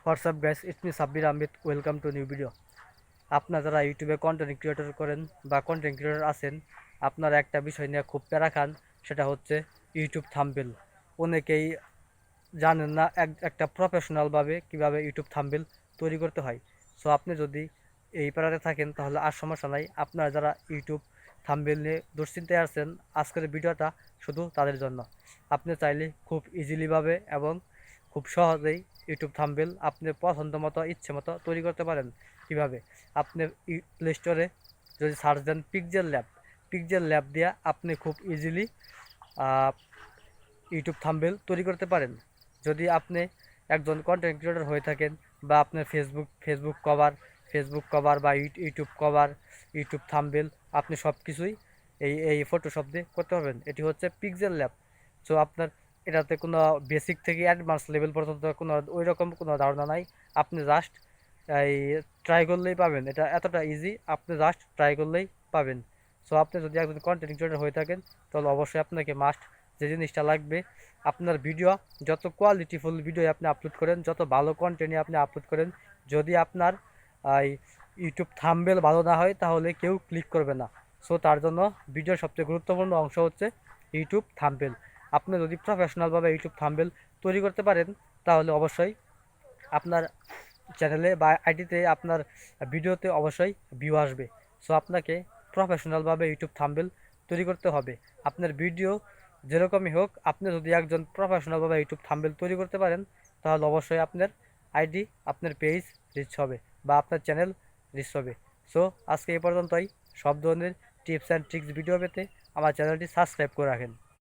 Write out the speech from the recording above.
WhatsApp guys, it's me Sabbir Ahmed. Welcome to new video. আপনারা যারা ইউটিউবে কন্টেন্ট ক্রিয়েটর করেন বা কন্টেন্ট ক্রিয়েটর আছেন, আপনারা একটা বিষয় নিয়ে খুব প্যারা খান, সেটা হচ্ছে ইউটিউব থাম্বনেল। অনেকেই জানেন না একটা প্রফেশনালভাবে কিভাবে ইউটিউব থাম্বনেল তৈরি করতে হয়। সো আপনি যদি এই প্যারাতে থাকেন তাহলে আর সমস্যা নাই। আপনারা যারা ইউটিউব থাম্বনেল নিয়ে দুশ্চিন্তায় আছেন, আজকের ভিডিওটা শুধু তাদের জন্য। আপনি চাইলে খুব ইজিলিভাবে এবং খুব সহজেই ইউটিউব থাম্বনেল আপনি পছন্দ মতো ইচ্ছে মতো তৈরি করতে পারেন। কিভাবে? আপনি প্লে স্টোরে যদি সার্চ দেন পিক্সেল ল্যাব দিয়ে আপনি খুব ইজিলি ইউটিউব থাম্বনেল তৈরি করতে পারেন। যদি আপনি একজন কন্টেন্ট ক্রিয়েটর হয়ে থাকেন বা আপনার ফেসবুক কভার বা ইউটিউব কভার, ইউটিউব থাম্বনেল, আপনি সব কিছুই এই ফটোশপ দিয়ে করতে পারবেন। এটি হচ্ছে পিক্সেল ল্যাব। সো আপনার এটাতে কোনো বেসিক থেকে অ্যাডভান্স লেভেল পর্যন্ত কোনো ওই রকম কোনো ধারণা নাই। আপনি জাস্ট এই ট্রাই করলেই পাবেন। এটা এতটা ইজি, আপনি জাস্ট ট্রাই করলেই পাবেন। সো আপনি যদি একজন কন্টেন্ট ক্রিয়েটর হয়ে থাকেন তাহলে অবশ্যই আপনাকে মাস্ট যে জিনিসটা লাগবে, আপনার ভিডিও যত কোয়ালিটিফুল ভিডিও আপনি আপলোড করেন, যত ভালো কন্টেন্ট আপনি আপলোড করেন, যদি আপনার এই ইউটিউব থাম্বনেল ভালো না হয় তাহলে কেউ ক্লিক করবে না। সো তার জন্য ভিডিওর সবচেয়ে গুরুত্বপূর্ণ অংশ হচ্ছে ইউটিউব থাম্বনেল। আপনি যদি প্রফেশনালভাবে ইউটিউব থাম্বনেল তৈরি করতে পারেন তাহলে অবশ্যই আপনার চ্যানেলে বা আইডিতে আপনার ভিডিওতে অবশ্যই ভিউ আসবে। সো আপনাকে প্রফেশনালভাবে ইউটিউব থাম্বনেল তৈরি করতে হবে। আপনার ভিডিও যেরকমই হোক, আপনি যদি একজন প্রফেশনালভাবে ইউটিউব থাম্বনেল তৈরি করতে পারেন তাহলে অবশ্যই আপনার আইডি, আপনার পেজ রিচ হবে বা আপনার চ্যানেল রিচ হবে। সো আজকে এই পর্যন্তই। সব ধরনের টিপস অ্যান্ড ট্রিক্স ভিডিও পেতে আমার চ্যানেলটি সাবস্ক্রাইব করে রাখেন।